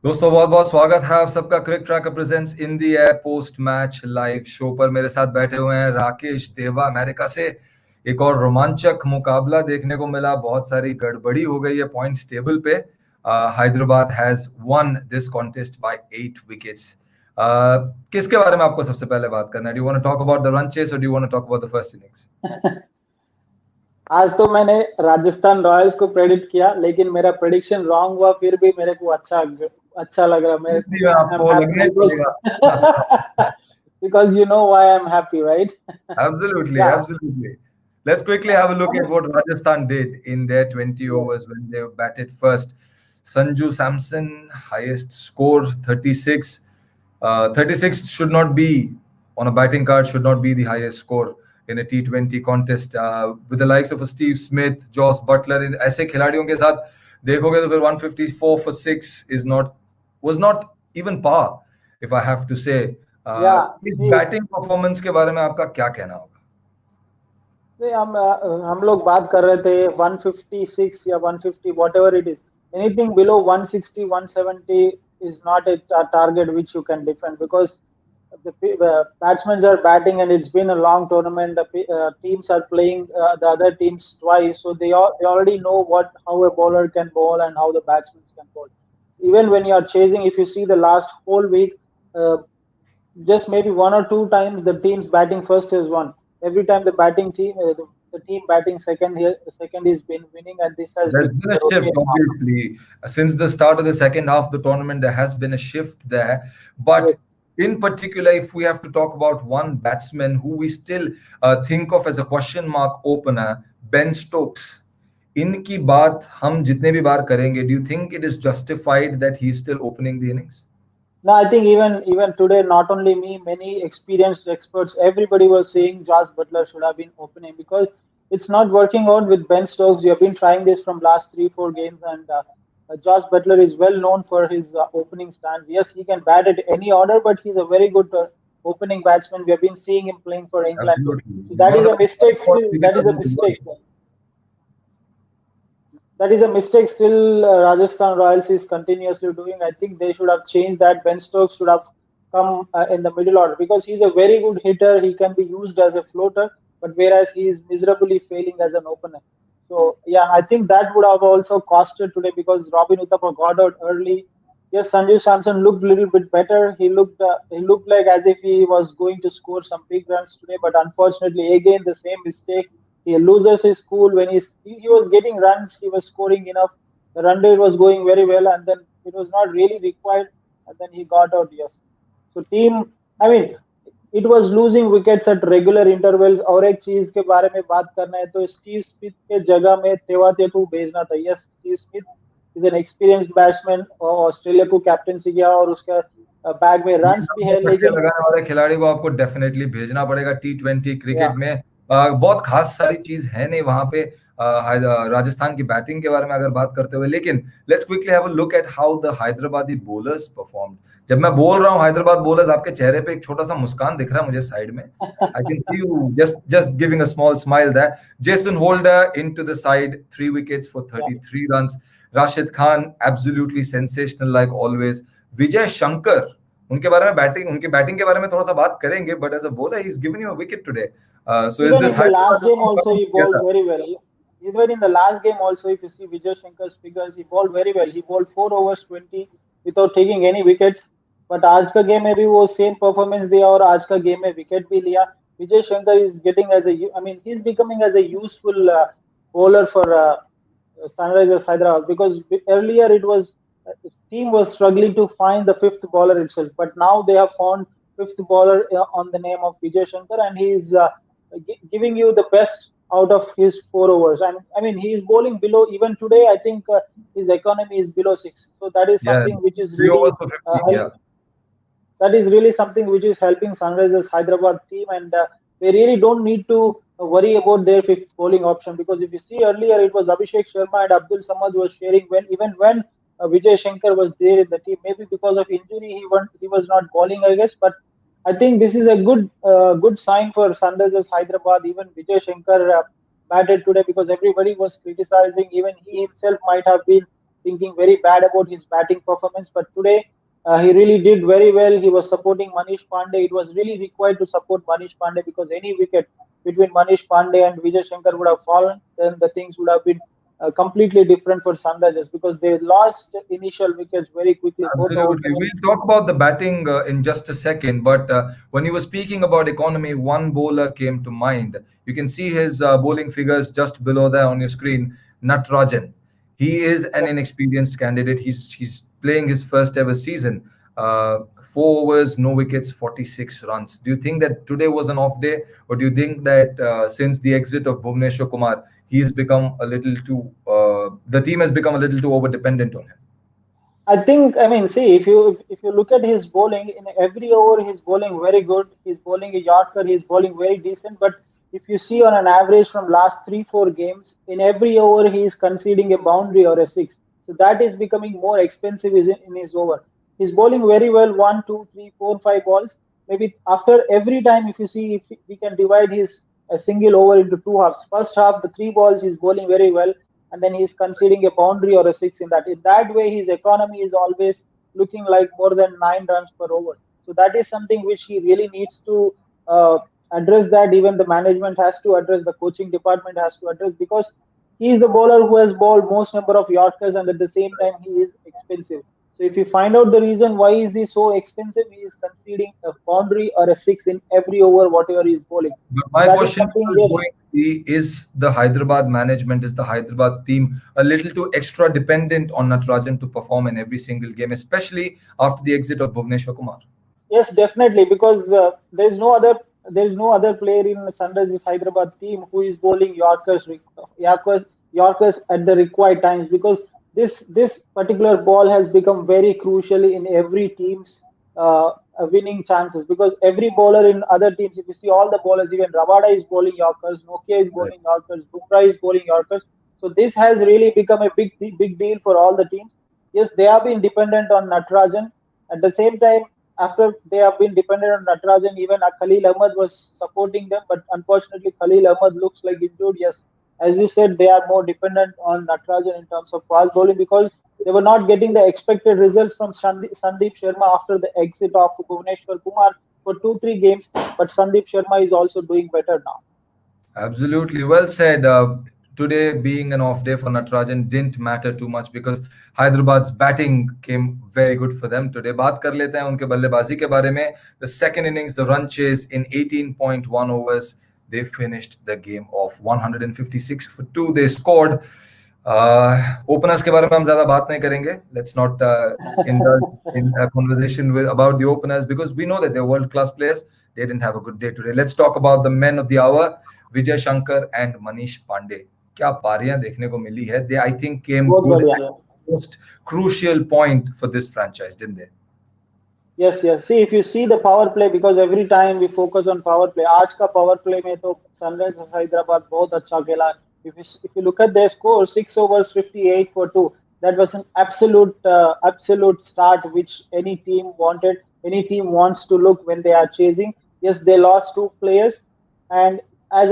दोस्तों बहुत बहुत स्वागत है आप सबका। CricTracker presents in the air post match live show पर मेरे साथ बैठे हुए हैं राकेश देवा अमेरिका से। एक और रोमांचक मुकाबला देखने को मिला, बहुत सारी गड़बड़ी हो गई है पॉइंट्स टेबल पे। Hyderabad has won this contest by 8 wickets. किसके बारे में आपको सबसे पहले बात करना है? Do you want to talk about the run chase और do you want to talk about the first innings? आज तो मैंने राजस्थान रॉयल्स को प्रेडिक्ट किया, लेकिन मेरा प्रेडिक्शन रॉन्ग हुआ। फिर भी मेरे को अच्छा लग रहा मेरे आपको लगना ही पड़ेगा। because you know why I'm happy, right? Absolutely, Yeah. absolutely. Let's quickly have a look at what Rajasthan did in their 20 overs when they batted first. Sanju Samson, highest score 36. 36 should not be on a batting card, should not be the highest score in a T20 contest. With the likes of a Steve Smith, Josh Butler, in ऐसे खिलाड़ियों के साथ देखोगे तो फिर 154 for 6 was not even par, if I have to say. इस batting performance के बारे में आपका क्या कहना होगा? हम लोग बात कर रहे थे 156 या 150 whatever it is. Anything below 160 170 is not a target which you can defend, because the batsmen are batting and it's been a long tournament. The teams are playing the other teams twice, so they already know how a bowler can bowl and how the batsmen can bowl. Even when you are chasing, if you see the last whole week, just maybe one or two times the teams batting first has won. Every time the batting team, the team batting second is been winning, and this has been a shift. Obviously, since the start of the second half of the tournament, there has been a shift there. But yes, in particular, if we have to talk about one batsman who we still think of as a question mark opener, Ben Stokes. इनकी बात हम जितने भी बार करेंगे, do you think it is justified that he is still opening the innings? No, I think even today, not only me, many experienced experts, everybody was saying Josh Butler should have been opening, because it's not working out with Ben Stokes. We have been trying this from last 3-4 games, and Josh Butler is well known for his opening stance. Yes, he can bat at any order, but he's a very good opening batsman. We have been seeing him playing for England. So that is a mistake. That is a mistake. That is a mistake still Rajasthan Royals is continuously doing. I think they should have changed that. Ben Stokes should have come in the middle order, because he's a very good hitter. He can be used as a floater, but whereas he is miserably failing as an opener. So yeah, I think that would have also costed today, because Robin Uthappa got out early. Yes, Sanju Samson looked a little bit better. He looked like as if he was going to score some big runs today, but unfortunately, again the same mistake. He loses his cool when he was getting runs. He was scoring enough. The run rate was going very well, and then it was not really required, and then he got out. Yes. So team, I mean, it was losing wickets at regular intervals. और एक चीज के बारे में बात करना है तो स्टीव स्मिथ के जगह में तेवातिया भेजना था. Yes, Steve Smith is an experienced batsman. Australia को कैप्टनसी किया और उसका बैग में रन्स भी है, लेकिन लगाने वाले खिलाड़ी को आपको डेफिनेटली भेजना पड़ेगा T20 क्रिकेट में. बहुत खास सारी चीज है नहीं वहां पे राजस्थान की बैटिंग के बारे में अगर बात करते हुए. लेकिन let's quickly have a look at how the Hyderabadi bowlers performed. जब मैं बोल रहा हूं हैदराबाद बॉलर्स, आपके चेहरे पे एक छोटा सा मुस्कान दिख रहा है मुझे साइड में. I can see you just giving a small smile there. Jason Holder into the side, 3 wickets for 33 runs. Rashid Khan absolutely sensational like always. Vijay Shankar, उनके बारे में उनके बैटिंग के बारे में थोड़ा सा बात करेंगे, but as a bowler he is given you a wicket today. So even in the last game also he bowled very well. Even in the last game also, if you see Vijay Shankar's figures, he bowled very well. He bowled 4 overs 20 without taking any wickets. But आज का game में भी वो same performance दिया और आज का game में विकेट भी लिया. Vijay Shankar is getting he's becoming as a useful bowler for Sunrisers Hyderabad, because earlier it was the team was struggling to find the fifth bowler itself, but now they have found fifth bowler on the name of Vijay Shankar, and he is giving you the best out of his 4 overs. And I mean, he is bowling below. Even today, I think his economy is below 6. So that is something which is really that is really something which is helping Sunrisers Hyderabad team, and they really don't need to worry about their fifth bowling option, because if you see earlier, it was Abhishek Sharma and Abdul Samad was sharing even when Vijay Shankar was there in the team. Maybe because of injury, he was not bowling, I guess. But I think this is a good sign for Sunrisers Hyderabad. Even Vijay Shankar batted today, because everybody was criticizing. Even he himself might have been thinking very bad about his batting performance. But today, he really did very well. He was supporting Manish Pandey. It was really required to support Manish Pandey because any wicket between Manish Pandey and Vijay Shankar would have fallen, then the things would have been completely different for Sunrisers because they lost initial wickets very quickly. Both Absolutely. openers. We'll talk about the batting in just a second. But when you were speaking about economy, one bowler came to mind. You can see his bowling figures just below there on your screen. Natarajan. He is an Yeah. inexperienced candidate. He's playing his first ever season. 4 overs, no wickets, 46 runs. Do you think that today was an off day, or do you think that since the exit of Bhuvneshwar Kumar, he has become a little too? The team has become a little too over dependent on him. I think, I mean, see, if you look at his bowling in every over, he's bowling very good. He's bowling a Yorker. He's bowling very decent. But if you see on an average from last 3 4 games, in every over he is conceding a boundary or a six. So that is becoming more expensive in his over. He's bowling very well, one, two, three, four, five balls. Maybe after every time, if you see, if we can divide his a single over into two halves. First half, the three balls he's bowling very well and then he's conceding a boundary or a six in that. In that way, his economy is always looking like more than 9 runs per over. So that is something which he really needs to address. That even the management has to address, the coaching department has to address because he is the bowler who has bowled most number of Yorkers and at the same time he is expensive. So if you find out the reason why is he so expensive, he is conceding a boundary or a six in every over, whatever he is bowling. But So my that is question something, is yes. going to be, is the Hyderabad management, is the Hyderabad team a little too extra dependent on Natarajan to perform in every single game, especially after the exit of Bhuvneshwar Kumar? Yes, definitely, because there is no other player in Sunrisers Hyderabad team who is bowling Yorkers at the required times because this particular ball has become very crucial in every team's winning chances because every bowler in other teams, if you see all the bowlers, even Rabada is bowling Yorkers, Nokia is Right. bowling Yorkers, Bumrah is bowling Yorkers. So this has really become a big deal for all the teams. Yes, they have been dependent on Natarajan. At the same time, after they have been dependent on Natarajan, even Khalil Ahmed was supporting them, but unfortunately Khalil Ahmed looks like injured. Yes, as you said, they are more dependent on Natarajan in terms of fast bowling because they were not getting the expected results from Sandeep Sharma after the exit of Bhuvneshwar Kumar for 2 3 games. But Sandeep Sharma is also doing better now. Absolutely. Well said. Today being an off day for Natarajan didn't matter too much because Hyderabad's batting came very good for them today. बात कर लेते हैं उनके बल्लेबाजी के बारे में. The second innings, the run chase in 18.1 overs, they finished the game off 156 for 2. They scored. Openers के बारे में हम ज्यादा बात नहीं करेंगे. Let's not indulge in a conversation about the openers because we know that they're world-class players. They didn't have a good day today. Let's talk about the men of the hour. Vijay Shankar and Manish Pandey. क्या पारियां देखने को मिली है. They, I think, came बहुत good बढ़िया at है. the most crucial point for this franchise, didn't they? Yes, yes. See, if you see the power play, because every time we focus on power play, आज का power play में तो Sunrisers Hyderabad बहुत अच्छा खेला. If you look at their score, 6 overs, 58 for two. That was an absolute start which any team wanted. Any team wants to look when they are chasing. Yes, they lost two players, and as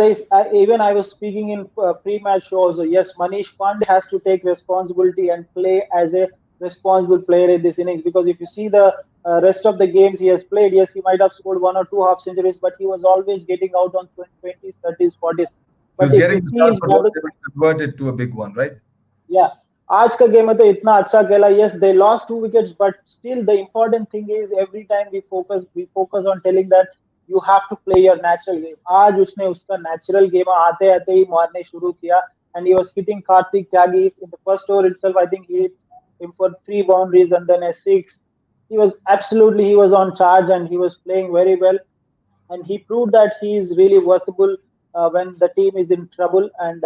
even I was speaking in pre-match show also. Yes, Manish Pandey has to take responsibility and play as a responsible player in this innings because if you see the rest of the games he has played, yes, he might have scored one or two half centuries, but he was always getting out on 20s, 30s, 40s. He But was if you getting the see start, his but was bowling, able to convert it to a big one, right? yeah, आज का game में तो इतना अच्छा खेला. Yes, they lost 2 wickets, but still the important thing is every time we focus on telling that you have to play your natural game. आज उसने उसका natural game आते आते ही मारने शुरू किया and he was hitting Karthik Tyagi in the first over itself. I think he hit him for 3 boundaries and then a six. He was on charge and he was playing very well and he proved that he is really workable when the team is in trouble. And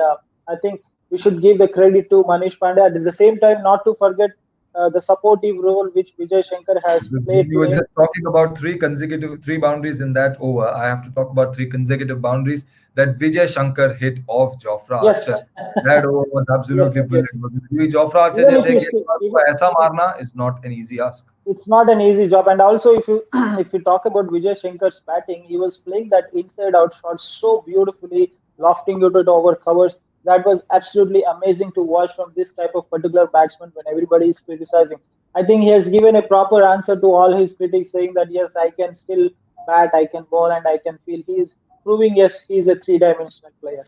I think we should give the credit to Manish Pandey. At the same time, not to forget the supportive role which Vijay Shankar has played We were today. just talking about three boundaries in that over. I have to talk about three consecutive boundaries that Vijay Shankar hit off Jofra Yes, Archer. That over was yes, absolutely yes. brilliant. Jofra Archer Even if जैसे you see, गेंदबाज को ऐसा मारना is not an easy ask. it's not an easy job. And also, if you if you talk about Vijay Shankar's batting, he was playing that inside out shot so beautifully, lofting it over covers. That was absolutely amazing to watch from this type of particular batsman when everybody is criticizing. I think he has given a proper answer to all his critics, saying that yes, I can still bat, I can bowl, and I can feel. He is proving yes, he is a three-dimensional player.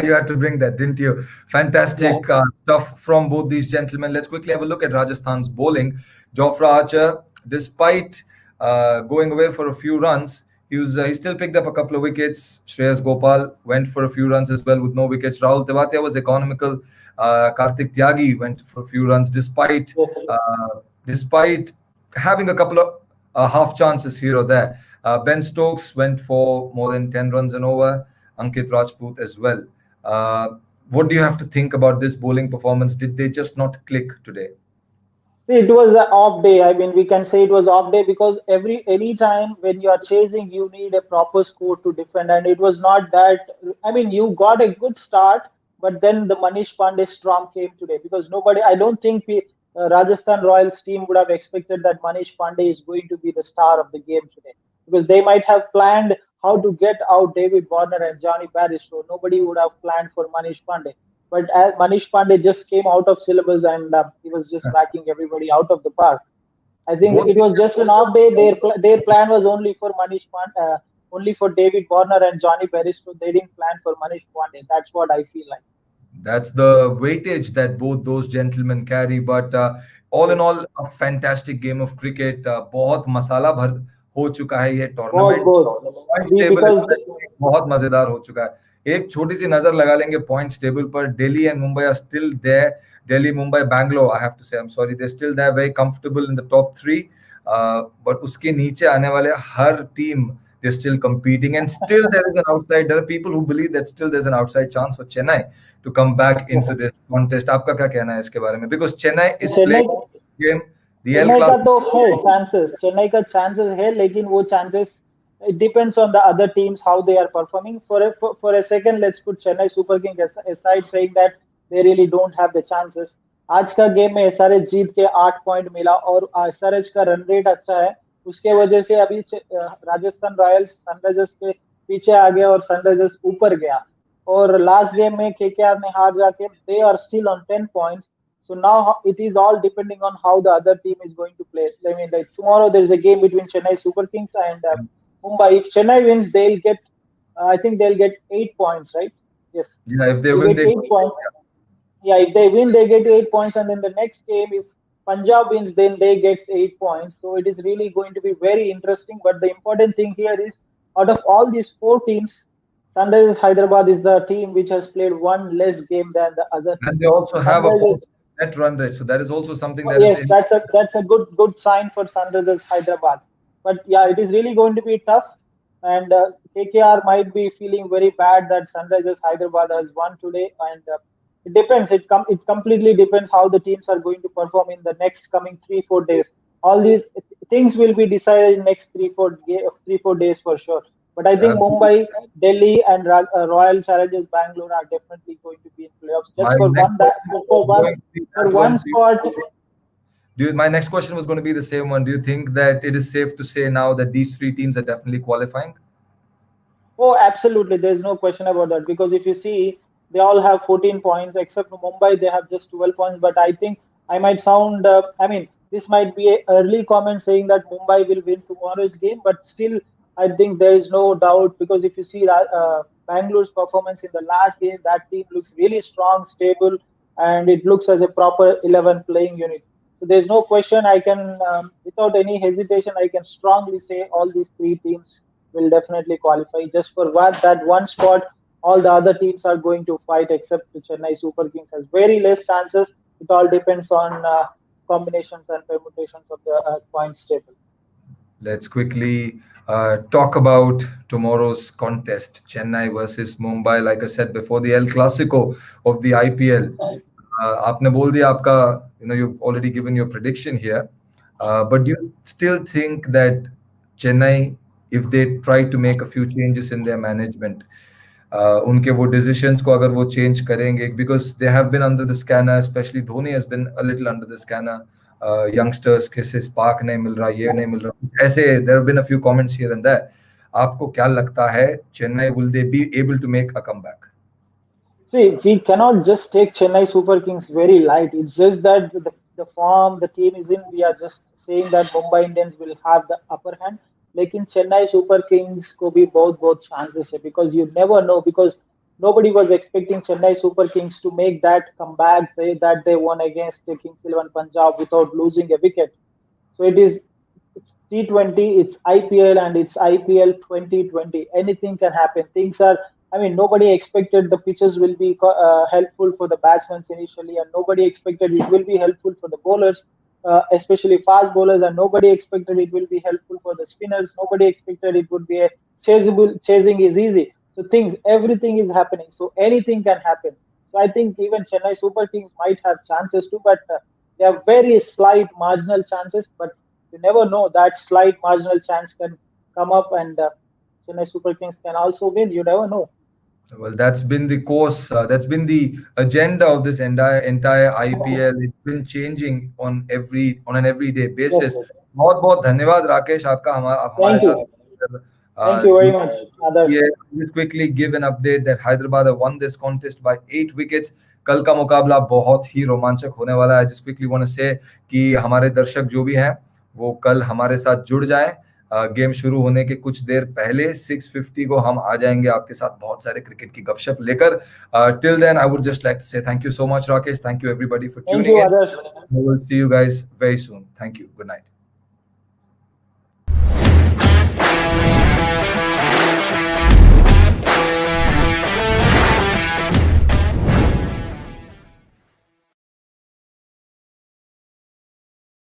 You had to bring that, didn't you? Yeah. Fantastic stuff from both these gentlemen. Let's quickly have a look at Rajasthan's bowling. Jofra Archer, despite going away for a few runs, he still picked up a couple of wickets. Shreyas Gopal went for a few runs as well with no wickets. Rahul Tewatia was economical. Karthik Tyagi went for a few runs Yes. despite having a couple of half chances here or there. Ben Stokes went for more than 10 runs and over. Ankit Rajput as well. Uh, what do you have to think about this bowling performance? Did they just not click today? See, it was an off day. I mean, we can say it was off day because any time when you are chasing, you need a proper score to defend, and it was not that. I mean, you got a good start, but then the Manish Pandey storm came today because nobody. I don't think Rajasthan Royals team would have expected that Manish Pandey is going to be the star of the game today because they might have planned how to get out David Warner and Johnny Barristow. Nobody would have planned for Manish Pandey. But as Manish Pandey just came out of syllabus and he was just backing everybody out of the park. I think Both it was just an off day. Their plan was only for Manish Pandey, only for David Warner and Johnny Barristow. They didn't plan for Manish Pandey. That's what I feel like. That's the weightage that both those gentlemen carry. But all in all, a fantastic game of cricket. बहुत मसाला भर हो चुका है ये tournament. Both. Points We table because बहुत मजेदार हो चुका है. एक छोटी सी नजर लगा लेंगे पॉइंट्स टेबल पर. Delhi and Mumbai are still there. Delhi, Mumbai, Bangalore, I have to say, I'm sorry, they're still there, very comfortable in the top three. But उसके नीचे आने वाले हर team, they're still competing, and still there is an outside. There are people who believe that still there's an outside chance for Chennai to come back into this contest. आपका क्या कहना है इसके बारे में? Because Chennai is Chennai playing game, the El Chennai का तो है Clasico. चांसेस चेन्नई का चांसेस है लेकिन वो chances it depends on the other teams how they are performing for a second let's put Chennai Super Kings aside saying that they really don't have the chances आज का game में SRH जीत के 8 point मिला और SRH का run rate अच्छा है उसके वजह से अभी राजस्थान रॉयल्स सनराइजर्स के पीछे आ गया और सनराइजर्स ऊपर गया और लास्ट गेम में केकेआर ने हार जाके they are still on 10 points. So now it is all depending on how the other team is going to play. I mean, like tomorrow there is a game between Chennai Super Kings and Mumbai. If Chennai wins, they'll get. I think they'll get 8 points, right? Yes, Yeah, if they they'll win, get they go. 8 points. Yeah, if they win, they get 8 points, and then the next game, if Punjab wins, then they get 8 points. So it is really going to be very interesting. But the important thing here is, out of all these four teams, Sunrisers Hyderabad is the team which has played one less game than the other team. And they also have a Sunrisers net run rate, so that is also something Oh, that is yes, that's a good sign for Sunrisers Hyderabad. But yeah, it is really going to be tough, and KKR might be feeling very bad that Sunrisers Hyderabad has won today, and it depends. It completely depends how the teams are going to perform in the next coming 3 4 days. All these things will be decided in next 3 4 days for sure. But I think Mumbai, Delhi, and Royal Challengers Bangalore are definitely going to be in playoffs just my for next one that question for was one going to be for that one one. spot. My next question was going to be the same one. Do you think that it is safe to say now that these three teams are definitely qualifying? Oh, absolutely. There's no question about that because if you see, they all have 14 points, except for Mumbai, they have just 12 points. But I think I might sound, I mean, this might be an early comment saying that Mumbai will win tomorrow's game, but still, I think there is no doubt because if you see Bangalore's performance in the last game, that team looks really strong, stable, and it looks as a proper 11 playing unit. So there's no question. I can, without any hesitation, I can strongly say all these three teams will definitely qualify. Just for that one spot, all the other teams are going to fight except the Chennai Super Kings has very less chances. It all depends on combinations and permutations of the points table. Let's quickly talk about tomorrow's contest, Chennai versus Mumbai. Like I said before, the El Clasico of the IPL. आपने बोल दिया आपका, you've already given your prediction here. But do you still think that Chennai, if they try to make a few changes in their management, उनके वो decisions को अगर वो change करेंगे, because they have been under the scanner, especially Dhoni has been a little under the scanner. Youngsters किसे spark नहीं मिल रहा, ये नहीं मिल रहा, ऐसे there have been a few comments here and there. आपको क्या लगता है, Chennai will they be able to make a comeback? See, we cannot just take Chennai Super Kings very light. It's just that the form the team is in, we are just saying that Mumbai Indians will have the upper hand. Like in Chennai Super Kings could be both chances here because you never know because nobody was expecting Chennai Super Kings to make that comeback that they won against the Kings 11 Punjab without losing a wicket. So it's T20, it's IPL, and it's IPL 2020. Anything can happen. Things are, I mean, nobody expected the pitches will be helpful for the batsmen initially, and nobody expected it will be helpful for the bowlers, especially fast bowlers, and nobody expected it will be helpful for the spinners. Nobody expected it would be a chasing is easy. So everything is happening. So anything can happen. So I think even Chennai Super Kings might have chances too, but they have very slight marginal chances. But you never know that slight marginal chance can come up and Chennai Super Kings can also win. You never know. Well, that's been the course. That's been the agenda of this entire IPL. It's been changing on an everyday Yes, basis. yes. बहुत बहुत धन्यवाद राकेश आपका आप हमारे Thank साथ you. Thank you very much, जुड़े। others. ये just quickly give an update that Hyderabad have won this contest by 8 wickets. कल का मुकाबला बहुत ही रोमांचक होने वाला है। Just quickly want to say कि हमारे दर्शक जो भी हैं वो कल हमारे साथ जुड़ जाएं। गेम शुरू होने के कुछ देर पहले 6:50 को हम आ जाएंगे आपके साथ बहुत सारे क्रिकेट की गपशप लेकर। Till then I would just like to say thank you so much Rakesh, thank you everybody for Thank tuning you, in. others. We will see you guys very soon. Thank you. Good night.